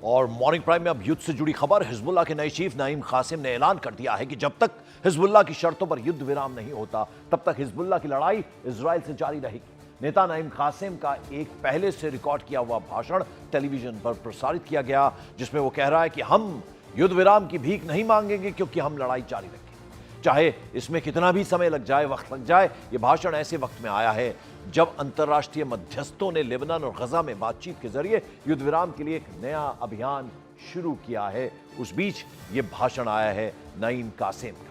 और morning prime में अब युद्ध से जुड़ी खबर। हिजबुल्लाह के नए चीफ नईम कासिम ने ऐलान कर दिया है कि जब तक हिजबुल्लाह की शर्तों पर युद्ध विराम नहीं होता तब तक हिजबुल्लाह की लड़ाई इजराइल से जारी रहेगी। नेता नईम कासिम का एक पहले से रिकॉर्ड किया हुआ भाषण टेलीविजन पर प्रसारित किया गया, जिसमें वो कह रहा है कि हम युद्ध विराम की भीख नहीं मांगेंगे क्योंकि हम लड़ाई जारी रखेंगे, चाहे इसमें कितना भी समय लग जाए, वक्त लग जाए। यह भाषण ऐसे वक्त में आया है जब अंतर्राष्ट्रीय मध्यस्थों ने लेबनान और गजा में बातचीत के जरिए युद्ध विराम के लिए एक नया अभियान शुरू किया है। उस बीच यह भाषण आया है नईम कासिम का।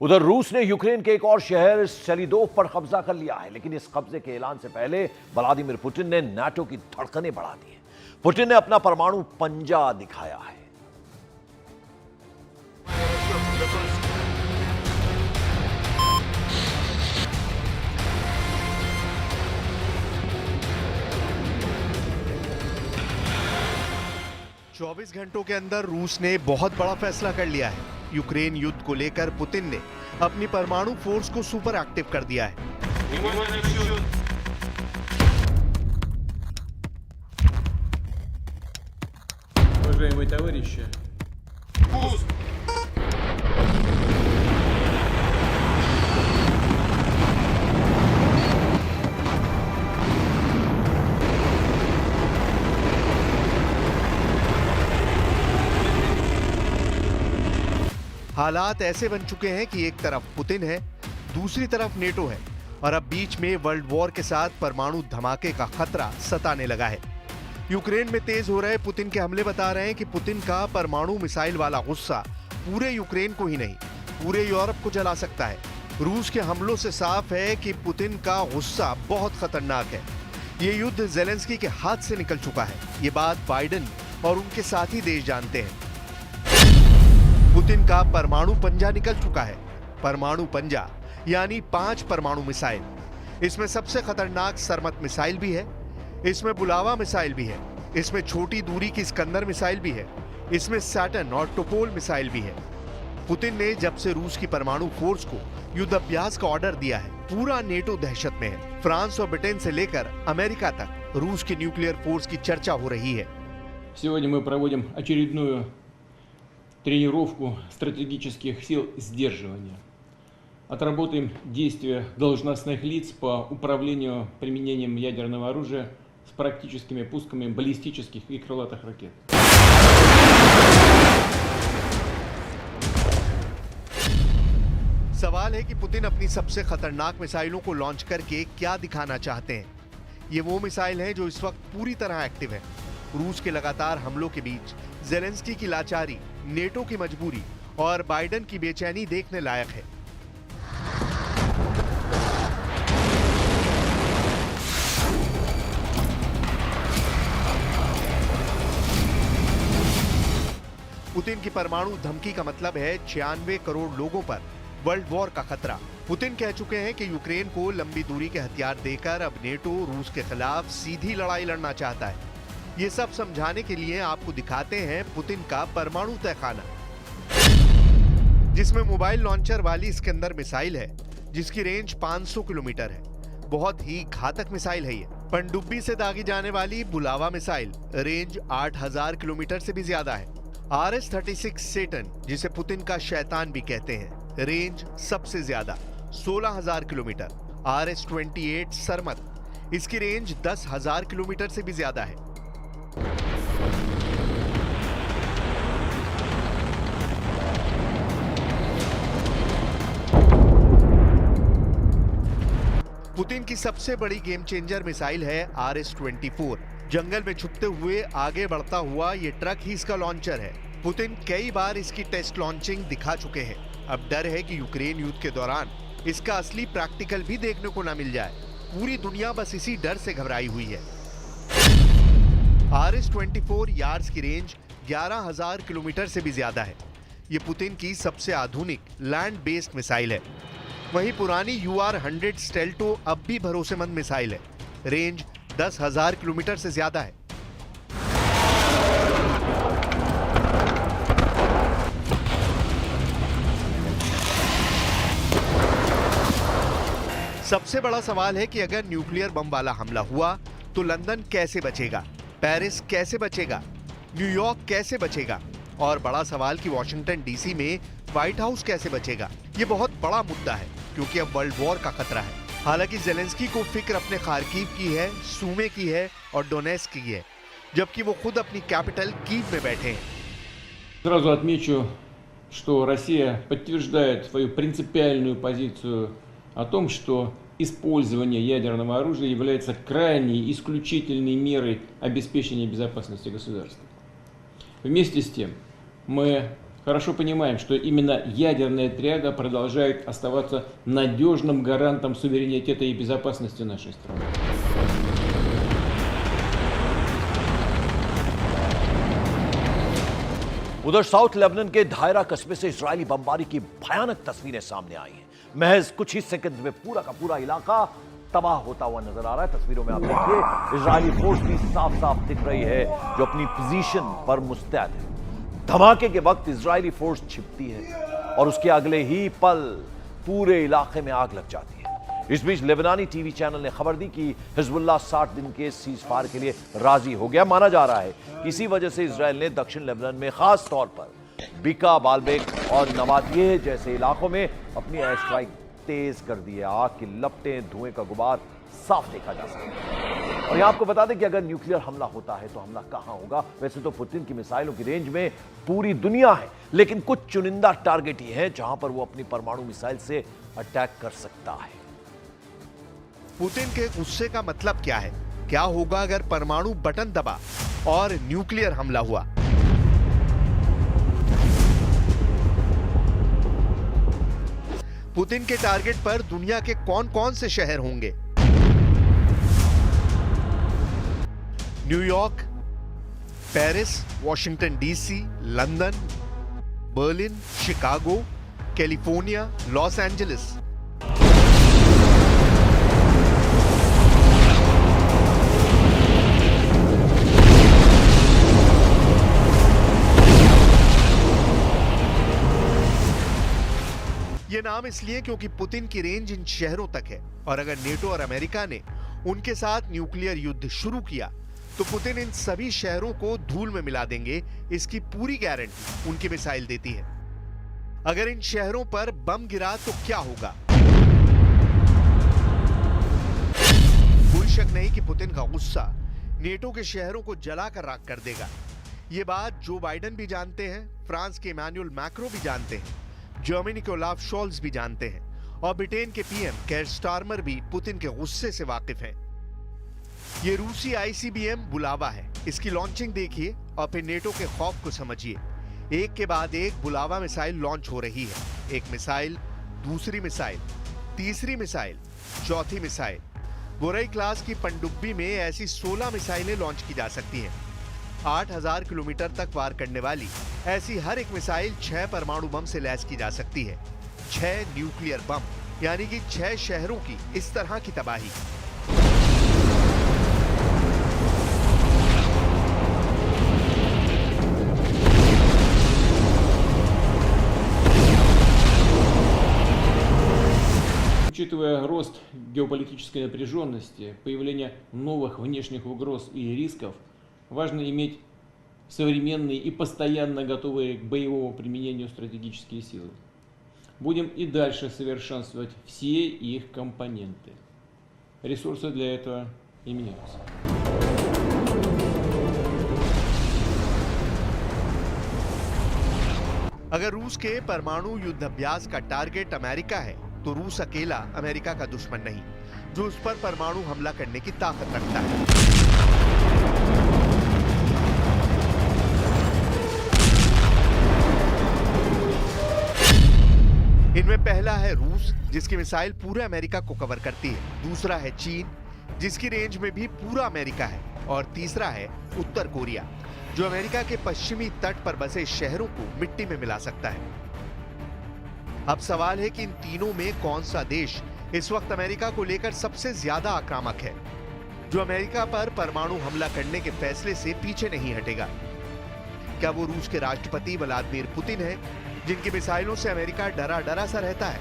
उधर रूस ने यूक्रेन के एक और शहर सेलिदोव पर कब्जा कर लिया है, लेकिन इस कब्जे के ऐलान से पहले व्लादिमीर पुतिन ने नाटो की धड़कनें बढ़ा दी हैं। पुतिन ने अपना परमाणु पंजा दिखाया है। चौबीस घंटों के अंदर रूस ने बहुत बड़ा फैसला कर लिया है। यूक्रेन युद्ध को लेकर पुतिन ने अपनी परमाणु फोर्स को सुपर एक्टिव कर दिया है। Уважаемые товарищи, हालात ऐसे बन चुके हैं कि एक तरफ पुतिन है, दूसरी तरफ नेटो है और अब बीच में वर्ल्ड वॉर के साथ परमाणु धमाके का खतरा सताने लगा है। यूक्रेन में तेज हो रहे पुतिन के हमले बता रहे हैं कि पुतिन का परमाणु मिसाइल वाला गुस्सा पूरे यूक्रेन को ही नहीं, पूरे यूरोप को जला सकता है। रूस के हमलों से साफ है कि पुतिन का गुस्सा बहुत खतरनाक है। ये युद्ध ज़ेलेंस्की के हाथ से निकल चुका है। ये बात बाइडेन और उनके साथी देश जानते हैं। पुतिन का परमाणु पंजा निकल चुका है। परमाणु पंजा यानी 5 परमाणु मिसाइल। इसमें सबसे खतरनाक सरमत मिसाइल भी है, इसमें बुलावा मिसाइल भी है, इसमें छोटी दूरी की स्कंदर मिसाइल भी है, इसमें सैटर्न और टोपोल मिसाइल भी है। पुतिन ने जब से रूस की परमाणु फोर्स को युद्ध अभ्यास का ऑर्डर दिया है, पूरा नेटो दहशत में है। फ्रांस और ब्रिटेन से लेकर अमेरिका तक रूस की न्यूक्लियर फोर्स की चर्चा हो रही है। сегодня мы проводим очередную тренировку стратегических сил сдерживания. Отработаем действия должностных лиц по управлению применением ядерного оружия с практическими пусками баллистических и крылатых ракет. सवाल है कि पुतिन अपनी सबसे खतरनाक मिसाइलों को लॉन्च करके क्या दिखाना चाहते हैं। ये वो मिसाइल हैं जो इस वक्त पूरी तरह एक्टिव है। रूस के लगातार हमलों के बीच ज़ेलेंस्की की लाचारी, नेटो की मजबूरी और बाइडेन की बेचैनी देखने लायक है। पुतिन की परमाणु धमकी का मतलब है 96 करोड़ लोगों पर वर्ल्ड वॉर का खतरा। पुतिन कह चुके हैं कि यूक्रेन को लंबी दूरी के हथियार देकर अब नेटो रूस के खिलाफ सीधी लड़ाई लड़ना चाहता है। ये सब समझाने के लिए आपको दिखाते हैं पुतिन का परमाणु तहखाना, जिसमें मोबाइल लॉन्चर वाली इस्कंदर मिसाइल है, जिसकी रेंज 500 किलोमीटर है। बहुत ही घातक मिसाइल है ये। पनडुब्बी से दागी जाने वाली बुलावा मिसाइल, रेंज 8000 किलोमीटर से भी ज्यादा है। RS-36 सेटन, जिसे पुतिन का शैतान भी कहते हैं, रेंज सबसे ज्यादा 16000 किलोमीटर। RS-28 सरमत, इसकी रेंज 10000 किलोमीटर से भी ज्यादा है। पुतिन की सबसे बड़ी गेम चेंजर मिसाइल है RS-24। जंगल में छुपते हुए आगे बढ़ता हुआ ये ट्रक ही इसका लॉन्चर है। पुतिन कई बार इसकी टेस्ट लॉन्चिंग दिखा चुके हैं। अब डर है कि यूक्रेन युद्ध के दौरान इसका असली प्रैक्टिकल भी देखने को ना मिल जाए। पूरी दुनिया बस इसी डर से घबराई हुई है। RS-24 यार्ड्स की रेंज 11,000 किलोमीटर से भी ज्यादा है। ये पुतिन की सबसे आधुनिक लैंड बेस्ड मिसाइल है। वहीं पुरानी UR-100 स्टेल्टो अब भी भरोसेमंद मिसाइल है। रेंज 10,000 किलोमीटर से ज्यादा है। सबसे बड़ा सवाल है कि अगर न्यूक्लियर बम वाला हमला हुआ तो लंदन कैसे बचेगा, पेरिस कैसे बचेगा, न्यूयॉर्क कैसे बचेगा, और बड़ा सवाल कि वॉशिंगटन डीसी में व्हाइट हाउस कैसे बचेगा। ये बहुत बड़ा मुद्दा है क्योंकि अब वर्ल्ड वॉर का खतरा है। हालांकि जेलेंस्की को फिक्र अपने खार्किव की है, सूमे की है और डोनेस्क की है, जबकि वो खुद अपनी कैपिटल कीव में बैठे हैं। Сразу отмечу, что Россия подтверждает свою принципиальную позицию о том, что использование ядерного оружия является крайней исключительной мерой обеспечения безопасности государства. Вместе с тем, мы хорошо понимаем, что именно ядерная триада продолжает оставаться надежным гарантом суверенитета и безопасности нашей страны. उधर साउथ लेबनान के दायरा कस्बे से इजरायली बमबारी की भयानक तस्वीरें सामने आई हैं। महज कुछ ही सेकंड में पूरा का पूरा इलाका तबाह होता हुआ नजर आ रहा है। तस्वीरों में आप देखिए, इजरायली फोर्स भी साफ साफ दिख रही है जो अपनी पोजीशन पर मुस्तैद है। धमाके के वक्त इजरायली फोर्स छिपती है और उसके अगले ही पल पूरे इलाके में आग लग जाती है। इस बीच लेबनानी टीवी चैनल ने खबर दी कि हिजबुल्लाह 60 दिन के सीज फायर के लिए राजी हो गया। माना जा रहा है कि इसी वजह से इजराइल ने दक्षिण लेबनान में खास तौर पर बिका, बालबेक और नवातिये जैसे इलाकों में अपनी एयर स्ट्राइक तेज कर दी है। आग की लपटें, धुएं का गुबार साफ देखा जा सकता है। और यहां आपको बता दें कि अगर न्यूक्लियर हमला होता है तो हमला कहां होगा। वैसे तो पुतिन की मिसाइलों की रेंज में पूरी दुनिया है, लेकिन कुछ चुनिंदा टारगेट ही हैं जहां पर वो अपनी परमाणु मिसाइल से अटैक कर सकता है। पुतिन के गुस्से का मतलब क्या है? क्या होगा अगर परमाणु बटन दबा और न्यूक्लियर हमला हुआ? पुतिन के टारगेट पर दुनिया के कौन-कौन से शहर होंगे? New York, Paris, Washington DC, London, Berlin, Chicago, California, Los Angeles. ये नाम इसलिए क्योंकि पुतिन की रेंज इन शहरों तक है, और अगर नेटो और अमेरिका ने उनके साथ न्यूक्लियर युद्ध शुरू किया तो पुतिन इन सभी शहरों को धूल में मिला देंगे। इसकी पूरी गारंटी उनकी मिसाइल देती है। अगर इन शहरों पर बम गिरा तो क्या होगा? कोई शक नहीं कि पुतिन का गुस्सा नेटो के शहरों को जलाकर राख कर देगा। ये बात जो बाइडेन भी जानते हैं, फ्रांस के इमैनुअल मैक्रो भी जानते हैं, जर्मनी के ओलाफ शोल्ज भी जानते हैं, और ब्रिटेन के पीएम केयर स्टारमर भी पुतिन के गुस्से से वाकिफ हैं। ये रूसी ICBM बुलावा है। इसकी लॉन्चिंग देखिए और फिर नेटो के खौफ को समझिए। एक के बाद एक बुलावा मिसाइल लॉन्च हो रही है। एक मिसाइल, दूसरी मिसाइल, तीसरी मिसाइल, चौथी मिसाइल। बोरई क्लास की पनडुब्बी में ऐसी 16 मिसाइलें लॉन्च की जा सकती हैं। 8,000 किलोमीटर तक वार करने वाली ऐसी हर एक मिसाइल 6 परमाणु बम से लैस की जा सकती है। 6 न्यूक्लियर बम, यानी कि 6 शहरों की इस तरह की तबाही। Учитывая рост геополитической напряженности, появление новых внешних угроз и рисков, важно иметь современные и постоянно готовые к боевому применению стратегические силы. Будем и дальше совершенствовать все их компоненты. Ресурсы для этого имеются. अगर रूस के परमाणु युद्ध अभ्यास का टारगेट अमेरिका है तो रूस अकेला अमेरिका का दुश्मन नहीं, जो उस पर परमाणु हमला करने की ताकत रखता है। उनमें पहला है रूस, जिसकी मिसाइल पूरे अमेरिका को कवर करती है। दूसरा है चीन, जिसकी रेंज में भी पूरा अमेरिका है। और तीसरा है उत्तर कोरिया, जो अमेरिका के पश्चिमी तट पर बसे शहरों को मिट्टी में मिला सकता है। अब सवाल है कि इन तीनों में कौन सा देश इस वक्त अमेरिका को लेकर सबसे ज्यादा आक्रामक है, जो अमेरिका पर परमाणु हमला करने के फैसले से पीछे नहीं हटेगा। क्या वो रूस के राष्ट्रपति व्लादिमीर पुतिन है, जिनकी मिसाइलों से अमेरिका डरा डरा सा रहता है?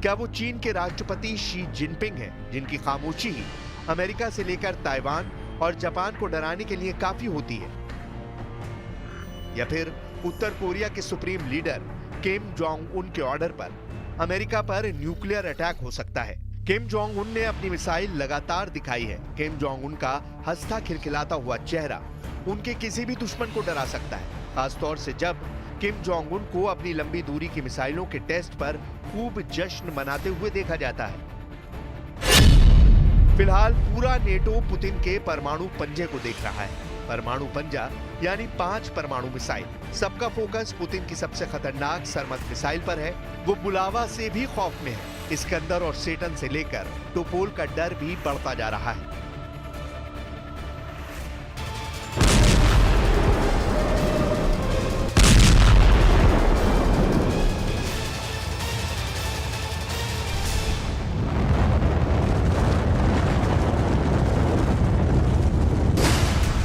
क्या वो चीन के राष्ट्रपति शी जिनपिंग है, जिनकी खामोशी ही अमेरिका से लेकर ताइवान और जापान को डराने के लिए काफी होती है? या फिर उत्तर कोरिया के supreme leader Kim Jong Un के ऑर्डर पर अमेरिका पर न्यूक्लियर अटैक हो सकता है? किम जोंग उन ने अपनी मिसाइल लगातार दिखाई है। किम जोंग उन का हंसता खिलखिलाता हुआ चेहरा उनके किसी भी दुश्मन को डरा सकता है, खासतौर से जब किम जोंग उन को अपनी लंबी दूरी की मिसाइलों के टेस्ट पर खूब जश्न मनाते हुए देखा जाता है। फिलहाल पूरा नेटो पुतिन के परमाणु पंजे को देख रहा है। परमाणु पंजा यानी 5 परमाणु मिसाइल। सबका फोकस पुतिन की सबसे खतरनाक सरमत मिसाइल पर है। वो बुलावा से भी खौफ में है। इस्कंदर और सेटन से लेकर टोपोल का डर भी बढ़ता जा रहा है।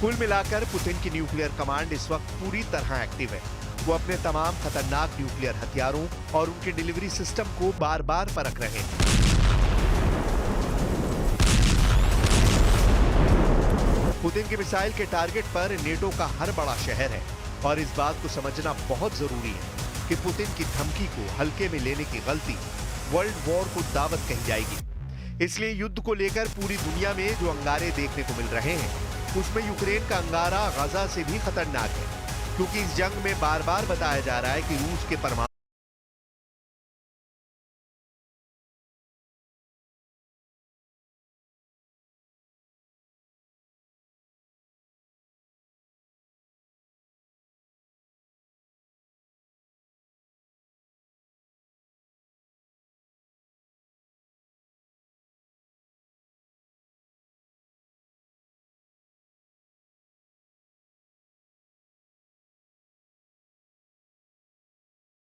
कुल मिलाकर पुतिन की न्यूक्लियर कमांड इस वक्त पूरी तरह एक्टिव है। वो अपने तमाम खतरनाक न्यूक्लियर हथियारों और उनके डिलीवरी सिस्टम को बार बार परख रहे हैं। पुतिन की मिसाइल के टारगेट पर नेटो का हर बड़ा शहर है और इस बात को समझना बहुत जरूरी है कि पुतिन की धमकी को हल्के में लेने की गलती वर्ल्ड वॉर को दावत कही जाएगी। इसलिए युद्ध को लेकर पूरी दुनिया में जो अंगारे देखने को मिल रहे हैं, उसमें यूक्रेन का अंगारा गाजा से भी खतरनाक है, क्योंकि इस जंग में बार बार बताया जा रहा है कि रूस के परमाणु